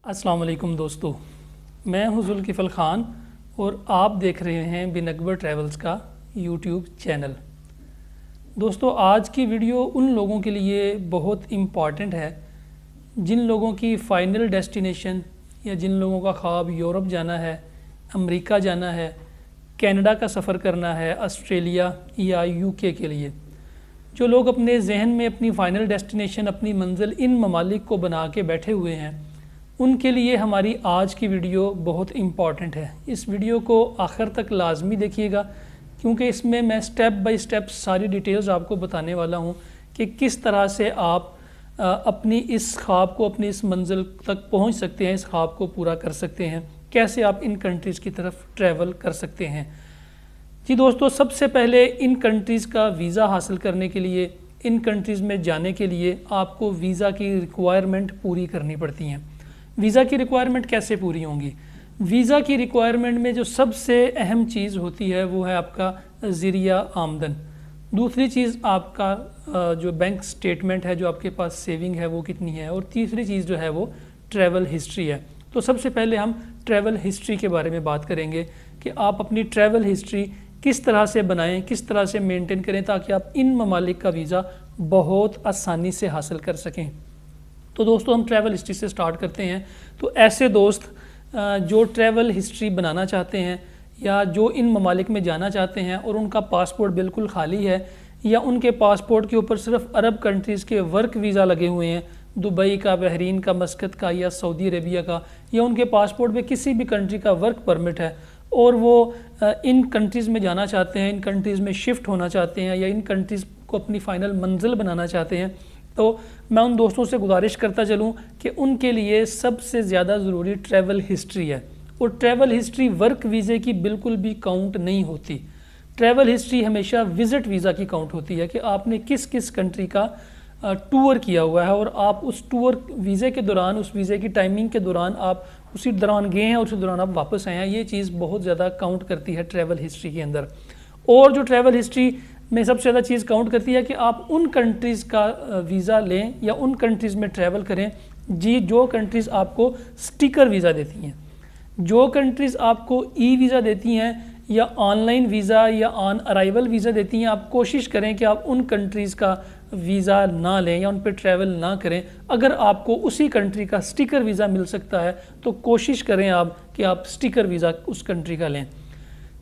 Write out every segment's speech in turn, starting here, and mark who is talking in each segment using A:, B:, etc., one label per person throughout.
A: अस्सलाम वालेकुम दोस्तों, मैं हूं ज़ुल्किफ़ल ख़ान और आप देख रहे हैं बिन अकबर ट्रैवल्स का यूट्यूब चैनल। दोस्तों, आज की वीडियो उन लोगों के लिए बहुत इम्पॉर्टेंट है जिन लोगों की फ़ाइनल डेस्टिनेशन या जिन लोगों का ख्वाब यूरोप जाना है, अमेरिका जाना है, कनाडा का सफ़र करना है, ऑस्ट्रेलिया या यूके के लिए। जो लोग अपने जहन में अपनी फ़ाइनल डेस्टिनेशन, अपनी मंजिल इन ममालिक को बना के बैठे हुए हैं, उनके लिए हमारी आज की वीडियो बहुत इम्पॉर्टेंट है। इस वीडियो को आखिर तक लाजमी देखिएगा क्योंकि इसमें मैं स्टेप बाय स्टेप सारी डिटेल्स आपको बताने वाला हूँ कि किस तरह से आप अपनी इस ख्वाब को, अपनी इस मंजिल तक पहुँच सकते हैं, इस ख्वाब को पूरा कर सकते हैं, कैसे आप इन कंट्रीज़ की तरफ ट्रैवल कर सकते हैं। जी दोस्तों, सबसे पहले इन कंट्रीज़ का वीज़ा हासिल करने के लिए, इन कंट्रीज़ में जाने के लिए आपको वीज़ा की रिक्वायरमेंट पूरी करनी पड़ती हैं। वीज़ा की रिक्वायरमेंट कैसे पूरी होंगी? वीज़ा की रिक्वायरमेंट में जो सबसे अहम चीज़ होती है वो है आपका ज़रिया आमदन। दूसरी चीज़ आपका जो बैंक स्टेटमेंट है, जो आपके पास सेविंग है वो कितनी है, और तीसरी चीज़ जो है वो ट्रैवल हिस्ट्री है। तो सबसे पहले हम ट्रैवल हिस्ट्री के बारे में बात करेंगे कि आप अपनी ट्रैवल हिस्ट्री किस तरह से बनाएं, किस तरह से मेंटेन करें ताकि आप इन ममालिक का वीज़ा बहुत आसानी से हासिल कर सकें। तो दोस्तों, हम ट्रैवल हिस्ट्री से स्टार्ट करते हैं। तो ऐसे दोस्त जो ट्रैवल हिस्ट्री बनाना चाहते हैं या जो इन ममालिक में जाना चाहते हैं और उनका पासपोर्ट बिल्कुल खाली है या उनके पासपोर्ट के ऊपर सिर्फ अरब कंट्रीज़ के वर्क वीज़ा लगे हुए हैं, दुबई का, बहरीन का, मस्कत का या सऊदी अरेबिया का, या उनके पासपोर्ट पे किसी भी कंट्री का वर्क परमिट है और वो इन कंट्रीज़ में जाना चाहते हैं, इन कंट्रीज़ में शिफ्ट होना चाहते हैं या इन कंट्रीज़ को अपनी फ़ाइनल मंजिल बनाना चाहते हैं, तो मैं उन दोस्तों से गुजारिश करता चलूं कि उनके लिए सबसे ज़्यादा ज़रूरी ट्रैवल हिस्ट्री है। और ट्रैवल हिस्ट्री वर्क वीज़े की बिल्कुल भी काउंट नहीं होती। ट्रैवल हिस्ट्री हमेशा विज़िट वीज़ा की काउंट होती है कि आपने किस किस कंट्री का टूर किया हुआ है और आप उस टूर वीज़े के दौरान, उस वीज़े की टाइमिंग के दौरान आप उसी दौरान गए हैं और उसी दौरान आप वापस आए हैं। ये चीज़ बहुत ज़्यादा काउंट करती है ट्रैवल हिस्ट्री के अंदर। और जो ट्रैवल हिस्ट्री में सबसे ज़्यादा चीज़ काउंट करती है कि आप उन कंट्रीज़ का वीज़ा लें या उन कंट्रीज़ में ट्रैवल करें जो कंट्रीज़ आपको स्टिकर वीज़ा देती हैं। जो कंट्रीज़ आपको ई वीज़ा देती हैं या ऑनलाइन वीज़ा या ऑन अराइवल वीज़ा देती हैं, आप कोशिश करें कि आप उन कंट्रीज़ का वीज़ा ना लें या उन पर ट्रैवल ना करें। अगर आपको उसी कंट्री का स्टिकर वीज़ा मिल सकता है तो कोशिश करें आप कि आप स्टिकर वीज़ा उस कंट्री का लें।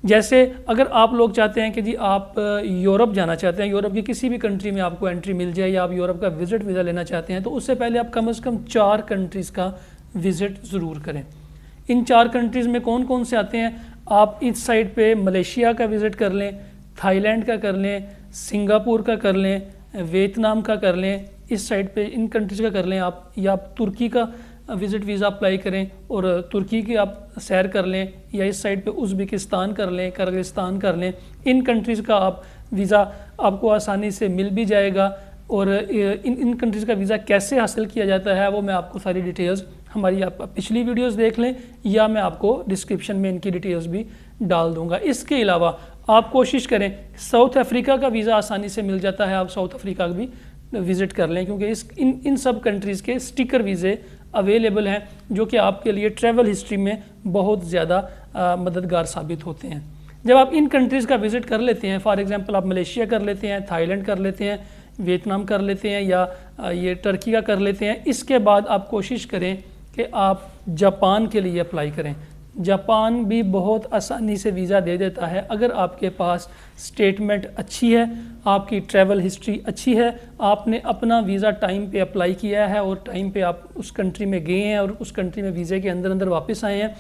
A: जैसे अगर आप लोग चाहते हैं कि जी आप यूरोप जाना चाहते हैं, यूरोप की किसी भी कंट्री में आपको एंट्री मिल जाए या आप यूरोप का विज़िट वीज़ा लेना चाहते हैं, तो उससे पहले आप कम से कम 4 कंट्रीज़ का विज़िट ज़रूर करें। इन 4 कंट्रीज़ में कौन कौन से आते हैं? आप इस साइड पे मलेशिया का विज़िट कर लें, थाईलैंड का कर लें, सिंगापुर का कर लें, वियतनाम का कर लें, इस साइड पे इन कंट्रीज़ का कर लें आप, या आप तुर्की का विज़िट वीज़ा अप्लाई करें और तुर्की की आप सैर कर लें, या इस साइड पे उज़्बेकिस्तान कर लें, किर्गिस्तान कर लें। इन कंट्रीज़ का आप वीज़ा आपको आसानी से मिल भी जाएगा। और इन कंट्रीज़ का वीज़ा कैसे हासिल किया जाता है वो मैं आपको सारी डिटेल्स हमारी आप पिछली वीडियोस देख लें या मैं आपको डिस्क्रिप्शन में इनकी डिटेल्स भी डाल दूँगा। इसके अलावा आप कोशिश करें, साउथ अफ्रीका का वीज़ा आसानी से मिल जाता है, आप साउथ अफ्रीका भी विज़िट कर लें क्योंकि इन सब कंट्रीज़ के स्टिकर वीज़े अवेलेबल हैं जो कि आपके लिए ट्रैवल हिस्ट्री में बहुत ज़्यादा मददगार साबित होते हैं। जब आप इन कंट्रीज़ का विज़िट कर लेते हैं, फॉर एग्जांपल आप मलेशिया कर लेते हैं, थाईलैंड कर लेते हैं, वियतनाम कर लेते हैं या ये टर्की का कर लेते हैं, इसके बाद आप कोशिश करें कि आप जापान के लिए अप्लाई करें। जापान भी बहुत आसानी से वीज़ा दे देता है अगर आपके पास स्टेटमेंट अच्छी है, आपकी ट्रैवल हिस्ट्री अच्छी है, आपने अपना वीज़ा टाइम पे अप्लाई किया है और टाइम पे आप उस कंट्री में गए हैं और उस कंट्री में वीज़े के अंदर अंदर वापस आए हैं,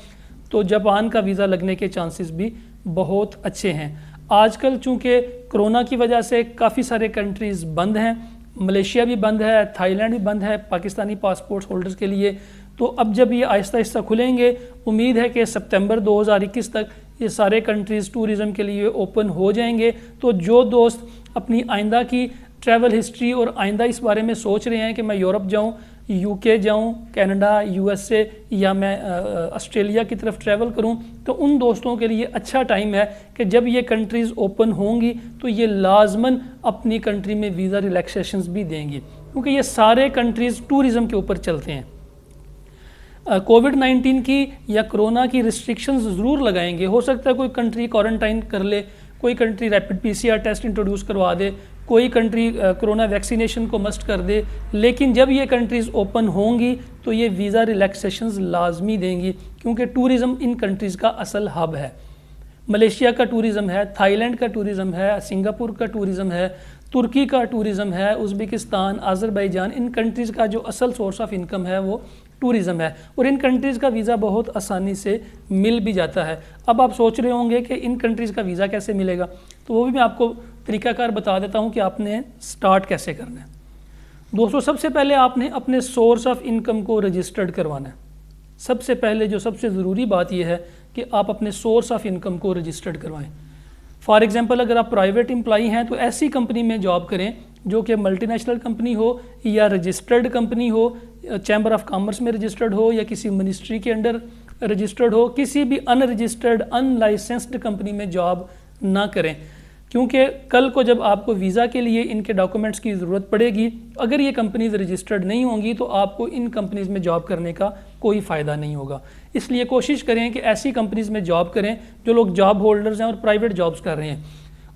A: तो जापान का वीज़ा लगने के चांसेस भी बहुत अच्छे हैं। आजकल चूँकि कोरोना की वजह से काफ़ी सारे कंट्रीज़ बंद हैं, मलेशिया भी बंद है, थाईलैंड भी बंद है पाकिस्तानी पासपोर्ट होल्डर्स के लिए, तो अब जब ये आहिस्ता आहिस्ता खुलेंगे, उम्मीद है कि सितंबर 2021 तक ये सारे कंट्रीज़ टूरिज़म के लिए ओपन हो जाएंगे। तो जो दोस्त अपनी आइंदा की ट्रैवल हिस्ट्री और आइंदा इस बारे में सोच रहे हैं कि मैं यूरोप जाऊं, यूके जाऊं, कनाडा, यूएसए या मैं ऑस्ट्रेलिया की तरफ ट्रैवल करूं, तो उन दोस्तों के लिए अच्छा टाइम है कि जब ये कंट्रीज़ ओपन होंगी तो ये लाजमन अपनी कंट्री में वीज़ा रिलैक्सेशंस भी देंगी क्योंकि ये सारे कंट्रीज़ टूरिज़म के ऊपर चलते हैं। कोविड-19 की या कोरोना की रिस्ट्रिक्शंस ज़रूर लगाएंगे। हो सकता है कोई कंट्री क्वारंटाइन कर ले, कोई country rapid PCR test introduce करवा दे, कोई कंट्री कोरोना वैक्सीनेशन को मस्ट कर दे, लेकिन जब ये कंट्रीज़ ओपन होंगी तो ये वीज़ा रिलैक्सेशंस लाजमी देंगी, क्योंकि टूरिज़म इन कंट्रीज़ का असल हब है। मलेशिया का टूरिज़म है, थाईलैंड का टूरिज़म है, सिंगापुर का टूरिज़म है, तुर्की का टूरिज़म है, उज़्बेकिस्तान, अज़रबैजान, इन कंट्रीज़ का जो असल सोर्स ऑफ इनकम है वो टूरिज़म है, और इन कंट्रीज़ का वीज़ा बहुत आसानी से मिल भी जाता है। अब आप सोच रहे होंगे कि इन कंट्रीज़ का वीज़ा कैसे मिलेगा, तो वो भी मैं आपको तरीक़ाकार बता देता हूँ कि आपने स्टार्ट कैसे करना है। दोस्तों, सबसे पहले आपने अपने सोर्स ऑफ इनकम को रजिस्टर्ड करवाना है। सबसे पहले जो सबसे ज़रूरी बात यह है कि आप अपने सोर्स ऑफ इनकम को रजिस्टर्ड करवाएं। फॉर एग्जांपल, अगर आप प्राइवेट एम्प्लॉई हैं तो ऐसी कंपनी में जॉब करें जो कि मल्टीनेशनल कंपनी हो या रजिस्टर्ड कंपनी हो, चैम्बर ऑफ कॉमर्स में रजिस्टर्ड हो या किसी मिनिस्ट्री के अंडर रजिस्टर्ड हो। किसी भी अनरजिस्टर्ड अनलाइसेंस्ड कंपनी में जॉब ना करें, क्योंकि कल को जब आपको वीज़ा के लिए इनके डॉक्यूमेंट्स की ज़रूरत पड़ेगी, अगर ये कंपनीज़ रजिस्टर्ड नहीं होंगी तो आपको इन कंपनीज़ में जॉब करने का कोई फ़ायदा नहीं होगा। इसलिए कोशिश करें कि ऐसी कंपनीज़ में जॉब करें जो लोग जॉब होल्डर्स हैं और प्राइवेट जॉब्स कर रहे हैं।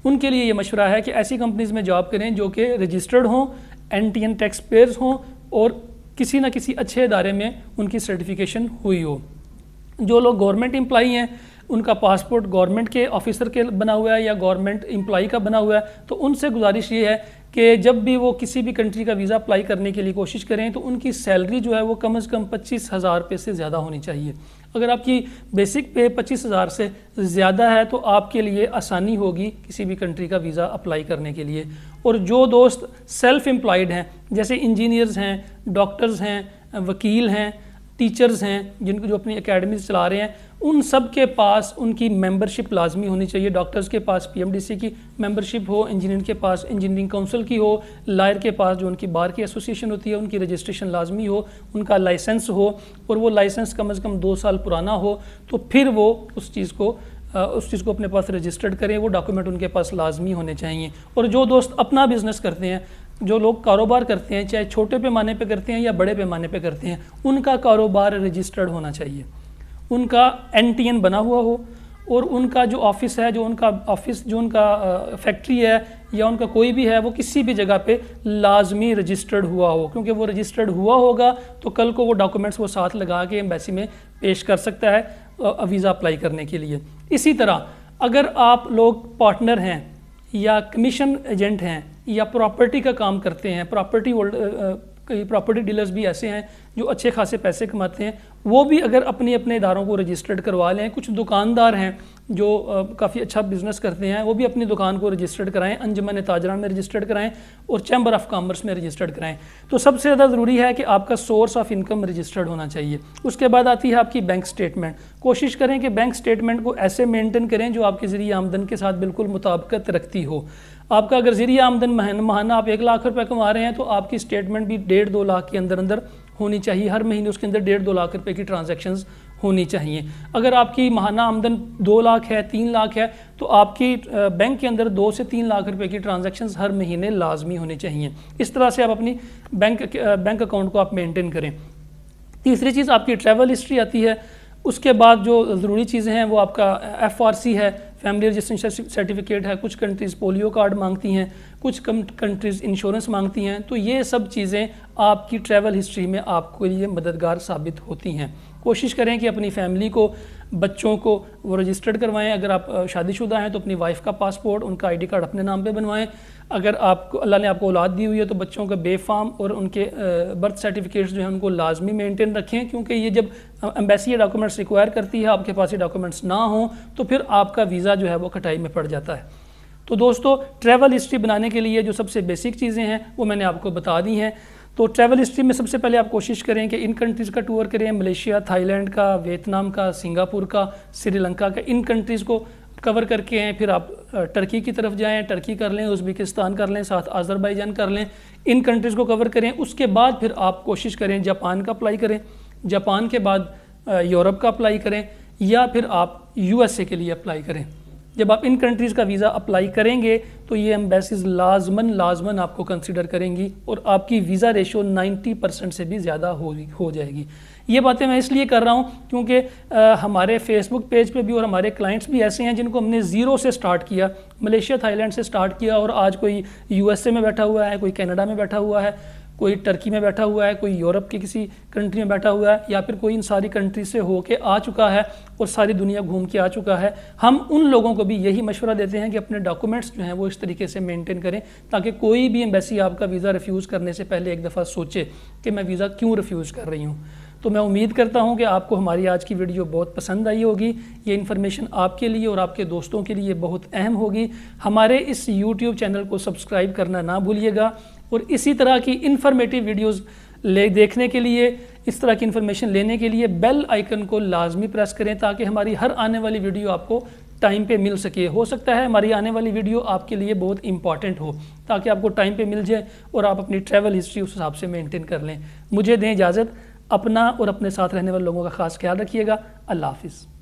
A: उनके लिए ये मशवरा है कि ऐसी कंपनीज़ में जॉब करें जो कि रजिस्टर्ड हों, एनटीएन टैक्स पेयर्स हों और किसी न किसी अच्छे इदारे में उनकी सर्टिफिकेशन हुई हो। जो लोग गवर्नमेंट एम्प्लॉई हैं, उनका पासपोर्ट गवर्नमेंट के ऑफिसर के बना हुआ है या गवर्नमेंट एम्प्लॉई का बना हुआ है, तो उनसे गुजारिश ये है कि जब भी वो किसी भी कंट्री का वीज़ा अप्लाई करने के लिए कोशिश करें तो उनकी सैलरी जो है वो कम से कम 25,000 रुपये से ज़्यादा होनी चाहिए। अगर आपकी बेसिक पे 25,000 से ज़्यादा है तो आपके लिए आसानी होगी किसी भी कंट्री का वीज़ा अप्लाई करने के लिए। और जो दोस्त सेल्फ एम्प्लॉयड हैं, जैसे इंजीनियर्स हैं, डॉक्टर्स हैं, वकील हैं, टीचर्स हैं, जिनको जो अपनी एकेडमीज चला रहे हैं, उन सब के पास उनकी मेंबरशिप लाजमी होनी चाहिए। डॉक्टर्स के पास पीएमडीसी की मेंबरशिप हो, इंजीनियर के पास इंजीनियरिंग काउंसिल की हो, लायर के पास जो उनकी बार की एसोसिएशन होती है उनकी रजिस्ट्रेशन लाजमी हो, उनका लाइसेंस हो और वो लाइसेंस कम से कम 2 साल पुराना हो, तो फिर वो उस चीज़ को अपने पास रजिस्टर्ड करें। वो डॉक्यूमेंट उनके पास लाजमी होने चाहिए। और जो दोस्त अपना बिज़नेस करते हैं, जो लोग कारोबार करते हैं, चाहे छोटे पैमाने पे करते हैं या बड़े पैमाने पे करते हैं, उनका कारोबार रजिस्टर्ड होना चाहिए, उनका एनटीएन बना हुआ हो और उनका जो ऑफिस है, जो उनका फैक्ट्री है या उनका कोई भी है, वो किसी भी जगह पे लाजमी रजिस्टर्ड हुआ हो, क्योंकि वो रजिस्टर्ड हुआ होगा तो कल को वो डॉक्यूमेंट्स वो साथ लगा के एम्बेसी में पेश कर सकता है वीज़ा अप्लाई करने के लिए। इसी तरह अगर आप लोग पार्टनर हैं या कमीशन एजेंट हैं या प्रॉपर्टी का काम करते हैं, कई प्रॉपर्टी डीलर्स भी ऐसे हैं जो अच्छे खासे पैसे कमाते हैं, वो भी अगर अपने इदारों को रजिस्टर्ड करवा लें। कुछ दुकानदार हैं जो काफ़ी अच्छा बिज़नेस करते हैं, वो भी अपनी दुकान को रजिस्टर्ड कराएं, अंजुमन ताजरान में रजिस्टर्ड कराएं और चैम्बर ऑफ कॉमर्स में रजिस्टर्ड कराएं। तो सबसे ज़्यादा ज़रूरी है कि आपका सोर्स ऑफ इनकम रजिस्टर्ड होना चाहिए। उसके बाद आती है आपकी बैंक स्टेटमेंट। कोशिश करें कि बैंक स्टेटमेंट को ऐसे मेंटेन करें जो आपके ज़रिए आमदन के साथ बिल्कुल मुताबिकत रखती हो। आपका अगर ज़रिए आमदन महाना आप 1 लाख रुपए कमा रहे हैं तो आपकी स्टेटमेंट भी 1.5-2 लाख के अंदर होनी चाहिए। हर महीने उसके अंदर 1.5-2 लाख रुपए की ट्रांजैक्शंस होनी चाहिए। अगर आपकी महाना आमदन 2 लाख है, 3 लाख है, तो आपकी बैंक के अंदर 2 से 3 लाख रुपए की ट्रांजैक्शंस हर महीने लाजमी होनी चाहिए। इस तरह से आप अपनी बैंक अकाउंट को आप मेंटेन करें। तीसरी चीज़ आपकी ट्रैवल हिस्ट्री आती है। उसके बाद जो ज़रूरी चीज़ें हैं वो आपका FRC है, फैमिली रजिस्ट्रेशन सर्टिफिकेट है। कुछ कंट्रीज़ पोलियो कार्ड मांगती हैं, कुछ कंट्रीज़ इंश्योरेंस मांगती हैं। तो ये सब चीज़ें आपकी ट्रैवल हिस्ट्री में आपके लिए मददगार साबित होती हैं। कोशिश करें कि अपनी फैमिली को, बच्चों को वो रजिस्टर्ड करवाएं। अगर आप शादीशुदा हैं तो अपनी वाइफ का पासपोर्ट, उनका ID कार्ड अपने नाम पे बनवाएं। अगर आपको अल्लाह ने आपको औलाद दी हुई है तो बच्चों का बेफाम और उनके बर्थ सर्टिफिकेट्स जो हैं उनको लाजमी मेंटेन रखें, क्योंकि ये जब एम्बेसी ये डॉक्यूमेंट्स रिक्वायर करती है, आपके पास ये डॉक्यूमेंट्स ना हों तो फिर आपका वीज़ा जो है वो कटाई में पड़ जाता है। तो दोस्तों, ट्रैवल हिस्ट्री बनाने के लिए जो सबसे बेसिक चीज़ें हैं वो मैंने आपको बता दी हैं। तो ट्रैवल हिस्ट्री में सबसे पहले आप कोशिश करें कि इन कंट्रीज़ का टूर करें, मलेशिया, थाईलैंड का, वियतनाम का, सिंगापुर का, श्रीलंका का, इन कंट्रीज़ को कवर करके हैं। फिर आप टर्की की तरफ जाएं, टर्की कर लें, उज़्बेकिस्तान कर लें, साथ अज़रबैजान कर लें, इन कंट्रीज़ को कवर करें। उसके बाद फिर आप कोशिश करें जापान का अप्लाई करें, जापान के बाद यूरोप का अप्लाई करें या फिर आप USA के लिए अप्लाई करें। جب آپ ان کنٹریز کا ویزا اپلائی کریں گے تو یہ ایمبیسیز لازماً آپ کو کنسیڈر کریں گی اور آپ کی ویزا ریشو 90% سے بھی زیادہ ہو جائے گی۔ یہ باتیں میں اس لیے کر رہا ہوں کیونکہ ہمارے فیس بک پیج پہ بھی اور ہمارے کلائنٹس بھی ایسے ہیں جن کو ہم نے زیرو سے سٹارٹ کیا، ملیشیا تھائی لینڈ سے سٹارٹ کیا، اور آج کوئی یو ایس اے میں بیٹھا ہوا ہے، کوئی کینیڈا میں بیٹھا ہوا ہے، کوئی ٹرکی میں بیٹھا ہوا ہے، کوئی یورپ کی کسی کنٹری میں بیٹھا ہوا ہے، یا پھر کوئی ان ساری کنٹری سے ہو کے آ چکا ہے اور ساری دنیا گھوم کے آ چکا ہے۔ ہم ان لوگوں کو بھی یہی مشورہ دیتے ہیں کہ اپنے ڈاکومنٹس جو ہیں وہ اس طریقے سے مینٹین کریں تاکہ کوئی بھی ایمبیسی آپ کا ویزا ریفیوز کرنے سے پہلے ایک دفعہ سوچے کہ میں ویزا کیوں ریفیوز کر رہی ہوں۔ تو میں امید کرتا ہوں کہ آپ کو ہماری آج کی ویڈیو بہت پسند آئی ہوگی۔ یہ انفارمیشن آپ کے لیے اور آپ کے دوستوں کے لیے بہت اہم ہوگی۔ ہمارے اس یوٹیوب چینل کو سبسکرائب کرنا نہ بھولیے گا، اور اسی طرح کی انفارمیٹیو ویڈیوز دیکھنے کے لیے، اس طرح کی انفارمیشن لینے کے لیے بیل آئیکن کو لازمی پریس کریں تاکہ ہماری ہر آنے والی ویڈیو آپ کو ٹائم پہ مل سکے۔ ہو سکتا ہے ہماری آنے والی ویڈیو آپ کے لیے بہت امپورٹنٹ ہو تاکہ آپ کو ٹائم پہ مل جائے اور آپ اپنی ٹریول ہسٹری اس حساب سے مینٹین کر لیں۔ مجھے دیں اجازت، اپنا اور اپنے ساتھ رہنے والے لوگوں کا خاص خیال رکھیے گا۔ اللہ حافظ۔